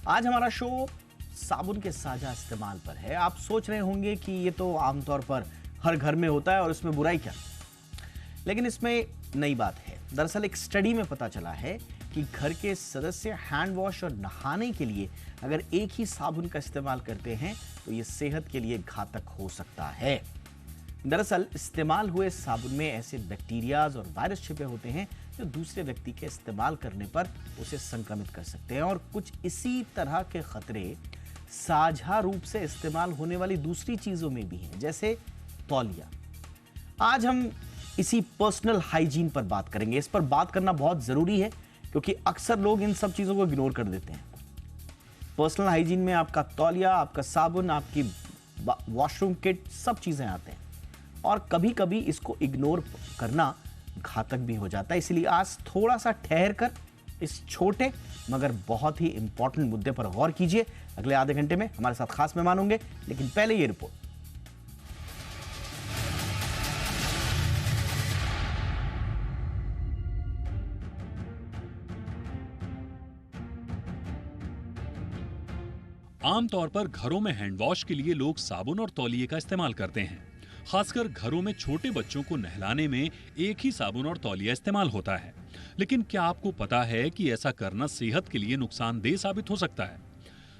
आज हमारा शो साबुन के साझा इस्तेमाल पर है। आप सोच रहे होंगे कि ये तो आमतौर पर हर घर में होता है और इसमें बुराई क्या, लेकिन इसमें नई बात है। दरअसल एक स्टडी में पता चला है कि घर के सदस्य हैंड वॉश और नहाने के लिए अगर एक ही साबुन का इस्तेमाल करते हैं तो ये सेहत के लिए घातक हो सकता है। दरअसल इस्तेमाल हुए साबुन में ऐसे बैक्टीरियाज और वायरस छिपे होते हैं जो दूसरे व्यक्ति के इस्तेमाल करने पर उसे संक्रमित कर सकते हैं। और कुछ इसी तरह के खतरे साझा रूप से इस्तेमाल होने वाली दूसरी चीजों में भी हैं, जैसे तौलिया। आज हम इसी पर्सनल हाइजीन पर बात करेंगे। इस पर बात करना बहुत जरूरी है क्योंकि अक्सर लोग इन सब चीजों को इग्नोर कर देते हैं। पर्सनल हाइजीन में आपका तौलिया, आपका साबुन, आपकी वॉशरूम किट, सब चीजें आते हैं और कभी कभी इसको इग्नोर करना घातक भी हो जाता है। इसलिए आज थोड़ा सा ठहर कर इस छोटे मगर बहुत ही इंपॉर्टेंट मुद्दे पर गौर कीजिए। अगले आधे घंटे में हमारे साथ खास मेहमान होंगे, लेकिन पहले ये रिपोर्ट। आमतौर पर घरों में हैंड वॉश के लिए लोग साबुन और तौलिए का इस्तेमाल करते हैं। खासकर घरों में छोटे बच्चों को नहलाने में एक ही साबुन और तौलिया इस्तेमाल होता है। लेकिन क्या आपको पता है कि ऐसा करना सेहत के लिए नुकसानदेह साबित हो सकता है?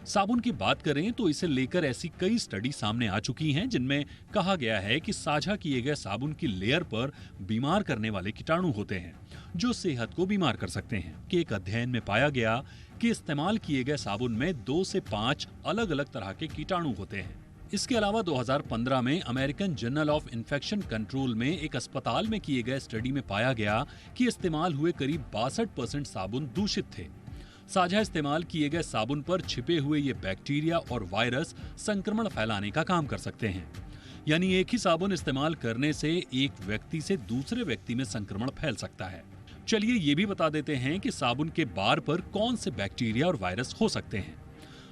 साबुन की बात करें तो इसे लेकर ऐसी कई स्टडी सामने आ चुकी हैं जिनमें कहा गया है कि साझा किए गए साबुन की लेयर पर बीमार करने वाले कीटाणु होते हैं जो सेहत को बीमार कर सकते हैं। कि एक अध्ययन में पाया गया कि इस्तेमाल किए गए साबुन में 2 से 5 अलग अलग तरह के कीटाणु होते हैं। इसके अलावा 2015 में American journal of infection control में एक अस्पताल में किए गए स्टडी में पाया गया कि इस्तेमाल हुए करीब 62% साबुन दूषित थे। साझा इस्तेमाल किए गए साबुन पर छिपे हुए ये बैक्टीरिया और वायरस संक्रमण फैलाने का काम कर सकते हैं। यानी एक ही साबुन इस्तेमाल करने से एक व्यक्ति से दूसरे व्यक्ति में संक्रमण फैल सकता है। चलिए ये भी बता देते हैं कि साबुन के बार पर कौन से बैक्टीरिया और वायरस हो सकते हैं।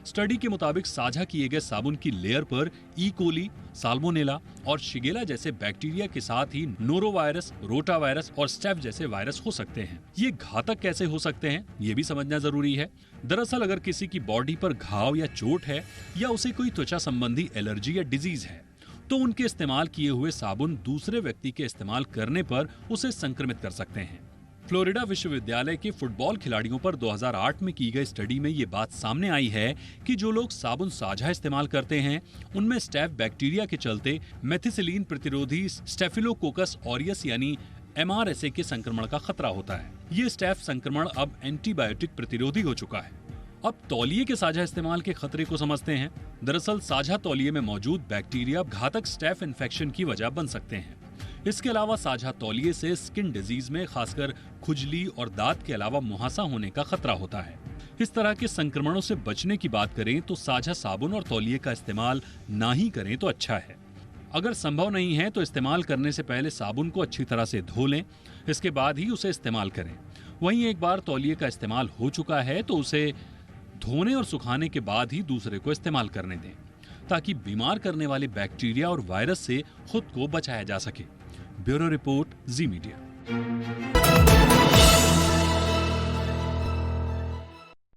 स्टडी के मुताबिक साझा किए गए साबुन की लेयर पर ई कोली, साल्मोनेला और शिगेला जैसे बैक्टीरिया के साथ ही नोरोवायरस, रोटावायरस और स्टेफ जैसे वायरस हो सकते हैं। ये घातक कैसे हो सकते हैं, ये भी समझना जरूरी है। दरअसल अगर किसी की बॉडी पर घाव या चोट है या उसे कोई त्वचा संबंधी एलर्जी या डिजीज है तो उनके इस्तेमाल किए हुए साबुन दूसरे व्यक्ति के इस्तेमाल करने पर उसे संक्रमित कर सकते हैं। फ्लोरिडा विश्वविद्यालय के फुटबॉल खिलाड़ियों पर 2008 में की गई स्टडी में ये बात सामने आई है कि जो लोग साबुन साझा इस्तेमाल करते हैं उनमें स्टेफ बैक्टीरिया के चलते मेथिसिलीन प्रतिरोधी स्टेफिलोकोकस ऑरियस यानी MRSA के संक्रमण का खतरा होता है। ये स्टेफ संक्रमण अब एंटीबायोटिक प्रतिरोधी हो चुका है। अब तौलिए के साझा इस्तेमाल के खतरे को समझते हैं। दरअसल साझा तौलिए में मौजूद बैक्टीरिया घातक स्टेफ इन्फेक्शन की वजह बन सकते हैं। इसके अलावा साझा तौलिए से स्किन डिजीज में खासकर खुजली और दांत के अलावा मुहासा होने का खतरा होता है। इस तरह के संक्रमणों से बचने की बात करें तो साझा साबुन और तौलिए का इस्तेमाल ना ही करें तो अच्छा है। अगर संभव नहीं है तो इस्तेमाल करने से पहले साबुन को अच्छी तरह से धो लें, इसके बाद ही उसे इस्तेमाल करें। वहीं एक बार तौलिए का इस्तेमाल हो चुका है तो उसे धोने और सुखाने के बाद ही दूसरे को इस्तेमाल करने दें ताकि बीमार करने वाले बैक्टीरिया और वायरस से खुद को बचाया जा सके। ब्यूरो रिपोर्ट, जी मीडिया।